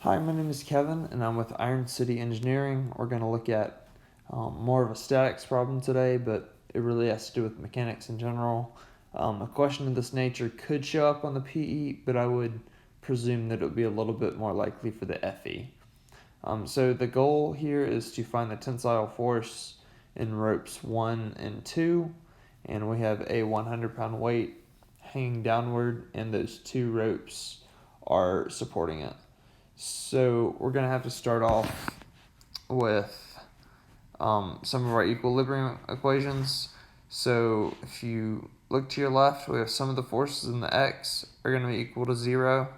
Hi, my name is Kevin, and I'm with Iron City Engineering. We're going to look at more of a statics problem today, but it really has to do with mechanics in general. A question of this nature could show up on the PE, but I would presume that it would be a little bit more likely for the FE. So the goal here is to find the tensile force in ropes 1 and 2, and we have a 100-pound weight hanging downward, and those two ropes are supporting it. So we're going to have to start off with some of our equilibrium equations. So if you look to your left, we have some of the forces in the x are going to be equal to 0.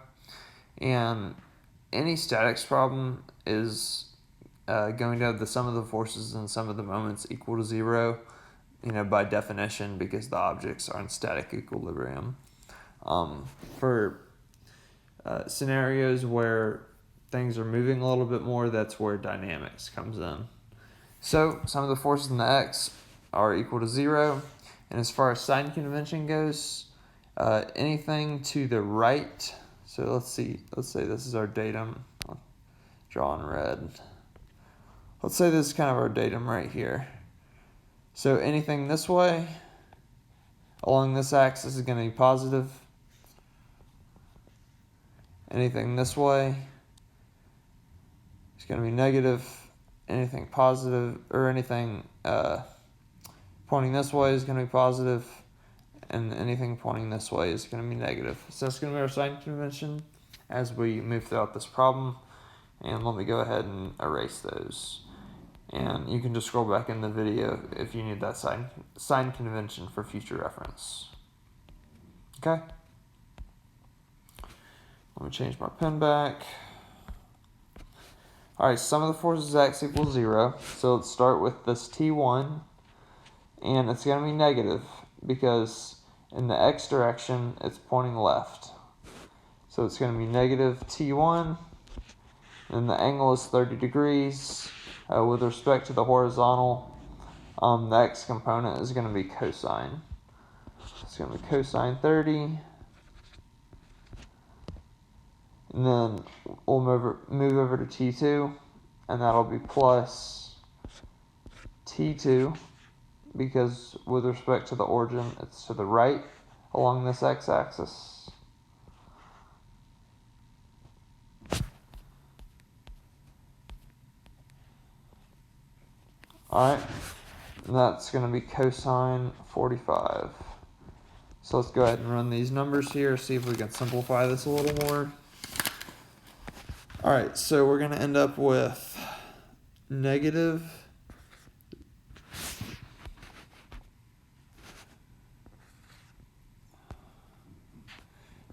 And any statics problem is going to have the sum of the forces and sum of the moments equal to 0, by definition, because the objects are in static equilibrium. For scenarios where things are moving a little bit more, that's where dynamics comes in. So some of the forces in the x are equal to 0, and as far as sign convention goes, anything to the right, so let's say this is our datum. I'll draw in red. Let's say this is kind of our datum right here. So anything this way along this axis is going to be positive. Anything this way is going to be negative. Anything positive, or anything pointing this way is going to be positive, and anything pointing this way is going to be negative. So that's going to be our sign convention as we move throughout this problem. And let me go ahead and erase those. And you can just scroll back in the video if you need that sign convention for future reference. Okay? Let me change my pen back. Alright, sum of the forces x equals 0. So let's start with this T1. And it's going to be negative because in the x direction, it's pointing left. So it's going to be negative T1. And the angle is 30 degrees. With respect to the horizontal, the x component is going to be cosine. It's going to be cosine 30. And then we'll move over to T2, and that'll be plus T2, because with respect to the origin, it's to the right along this x-axis. Alright, and that's going to be cosine 45. So let's go ahead and run these numbers here, see if we can simplify this a little more. Alright, so we're going to end up with negative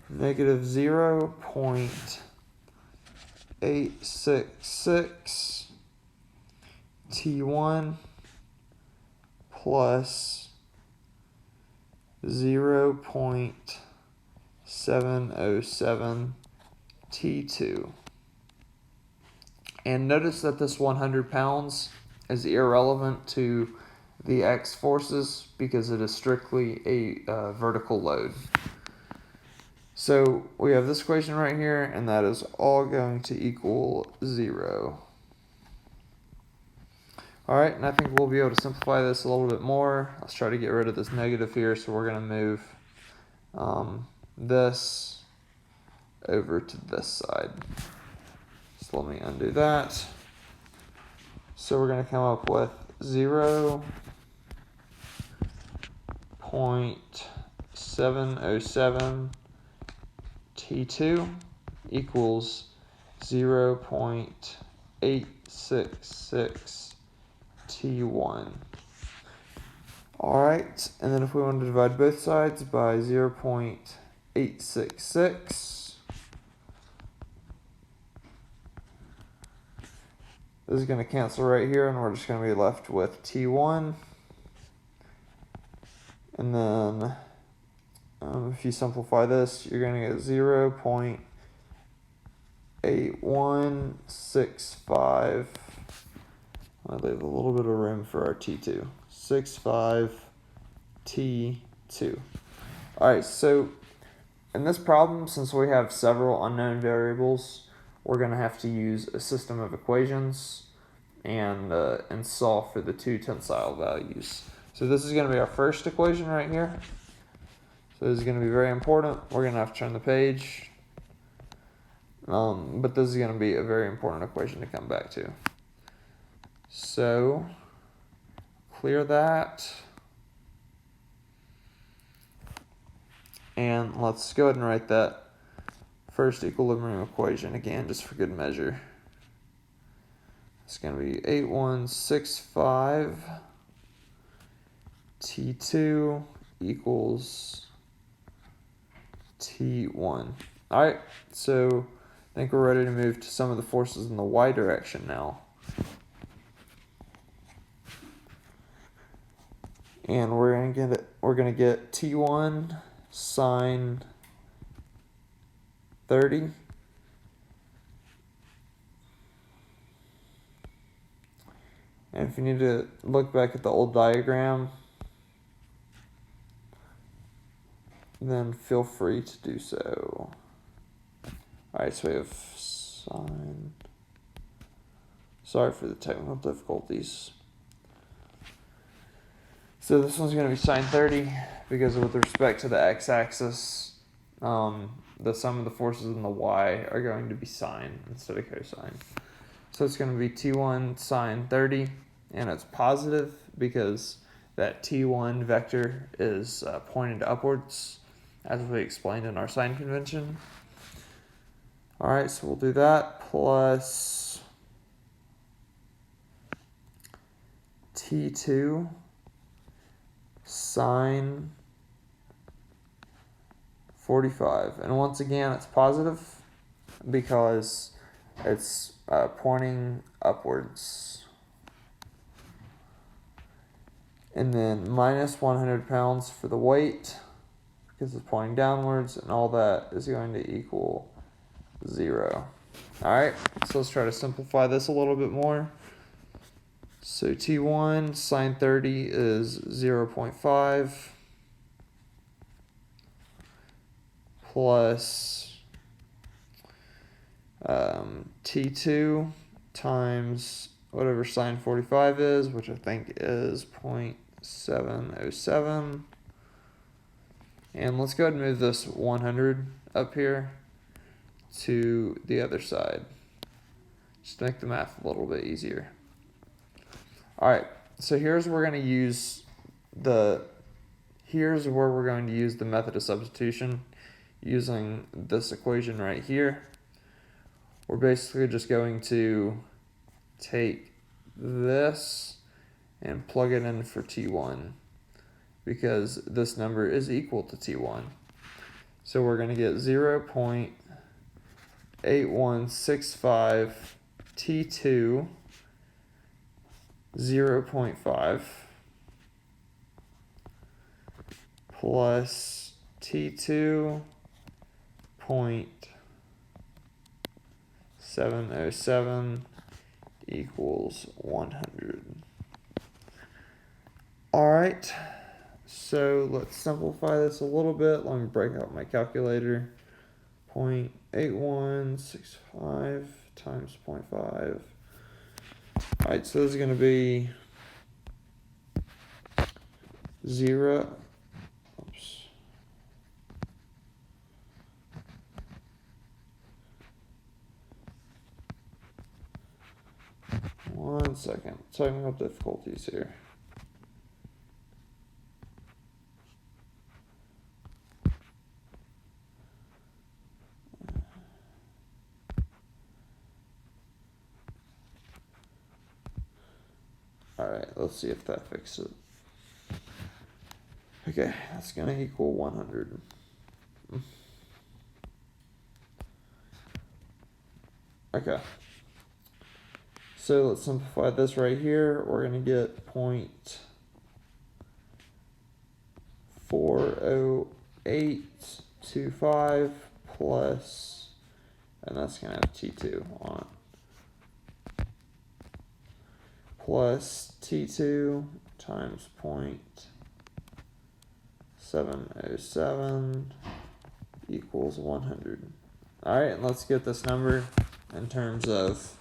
0.866 T1 plus 0.707 T2. And notice that this 100 pounds is irrelevant to the x forces because it is strictly a vertical load. So we have this equation right here, and that is all going to equal 0. Alright, and I think we'll be able to simplify this a little bit more. Let's try to get rid of this negative here, so we're going to move this over to this side. So let me undo that. So we're going to come up with 0.707 T2 equals 0.866 T1. Alright, and then if we want to divide both sides by 0.866, this is going to cancel right here, and we're just going to be left with T1. And then if you simplify this, you're going to get 0.8165. I'll leave a little bit of room for our T2. 65 T2. Alright, so in this problem, since we have several unknown variables, we're going to have to use a system of equations and solve for the two tensile values. So this is going to be our first equation right here. So this is going to be very important. We're going to have to turn the page. But this is going to be a very important equation to come back to. So clear that. And let's go ahead and write that first equilibrium equation again, just for good measure. It's going to be 8165 T2 equals T1. Alright, so I think we're ready to move to some of the forces in the y direction now. And we're gonna get T1 sine 30 and if you need to look back at the old diagram, then feel free to do so. Alright, so we have sine. Sorry for the technical difficulties. So this one's going to be sine 30 because with respect to the x-axis, the sum of the forces in the y are going to be sine instead of cosine. So it's going to be T1 sine 30, and it's positive because that T1 vector is pointed upwards, as we explained in our sign convention. Alright, so we'll do that plus T2 sine 45. And once again, it's positive because it's pointing upwards. And then minus 100 pounds for the weight because it's pointing downwards, and all that is going to equal 0. Alright, so let's try to simplify this a little bit more. So T1 sine 30 is 0.5 plus T2 times whatever sine 45 is, which I think is 0.707. And let's go ahead and move this 100 up here to the other side, just to make the math a little bit easier. Alright, so here's where we're going to use the method of substitution using this equation right here. We're basically just going to take this and plug it in for T1 because this number is equal to T1. So we're going to get 0.8165 T2 0.5 plus T2 0.707 equals 100. Alright, so let's simplify this a little bit. Let me break out my calculator. 0.8165 times 0.5. Alright, so this is going to be 0. Oops. One second. Technical difficulties here. Alright, let's see if that fixes it. Okay, that's going to equal 100. Okay. So let's simplify this right here. We're going to get 0.40825 plus, and that's going to have T2 on it, plus T2 times 0.707 equals 100. Alright, and let's get this number in terms of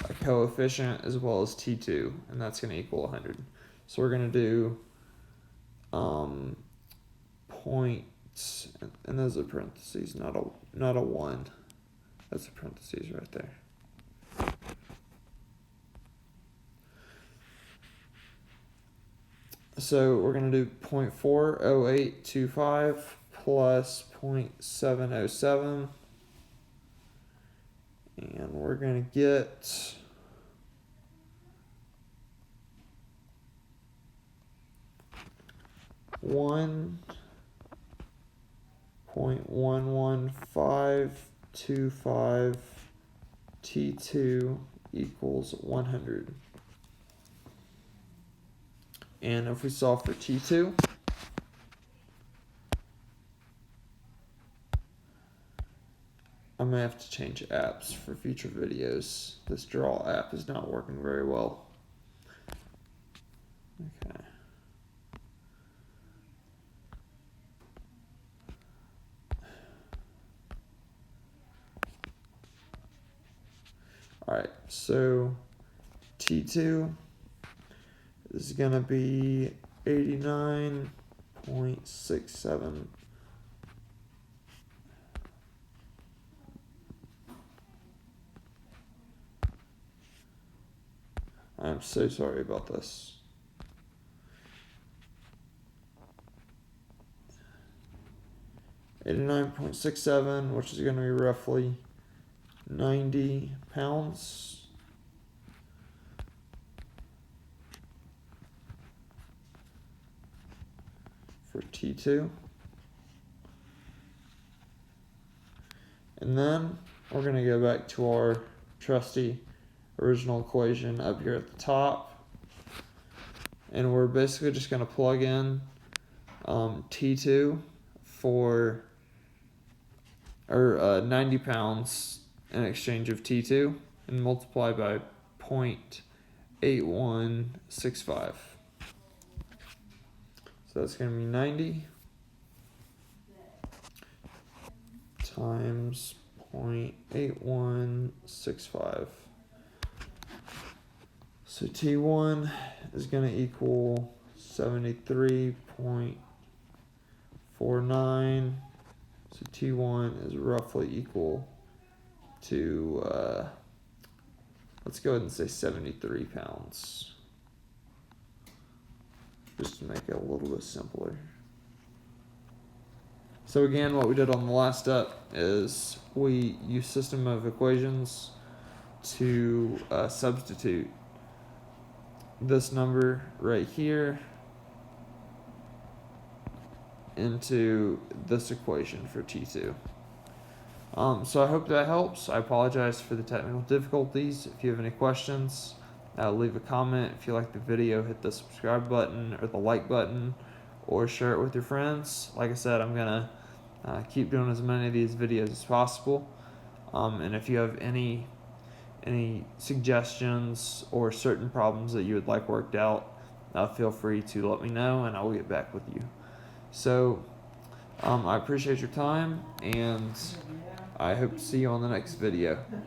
a coefficient as well as T2, and that's going to equal 100. So we're going to do points, and those are parentheses, not a 1. That's a parentheses right there. So we're going to do 0.40825 plus 0.707. And we're going to get 1.11525 T2 equals 100. And if we solve for T2, I'm going to have to change apps for future videos. This draw app is not working very well. Okay. Alright, so T2 is going to be 89.67. I'm so sorry about this. 89.67, which is going to be roughly 90 pounds. For T2. And then we're going to go back to our trusty original equation up here at the top. And we're basically just going to plug in T2 for 90 pounds in exchange of T2 and multiply by 0.8165. So that's going to be 90 times 0.8165. So T1 is going to equal 73.49. So T1 is roughly equal to, let's go ahead and say 73 pounds. Just to make it a little bit simpler. So again, what we did on the last step is we used system of equations to substitute this number right here into this equation for T2. So I hope that helps. I apologize for the technical difficulties. If you have any questions, leave a comment. If you like the video, hit the subscribe button or the like button, or share it with your friends. Like I said, I'm gonna keep doing as many of these videos as possible. And if you have any suggestions or certain problems that you would like worked out, feel free to let me know and I'll get back with you. So I appreciate your time, and I hope to see you on the next video.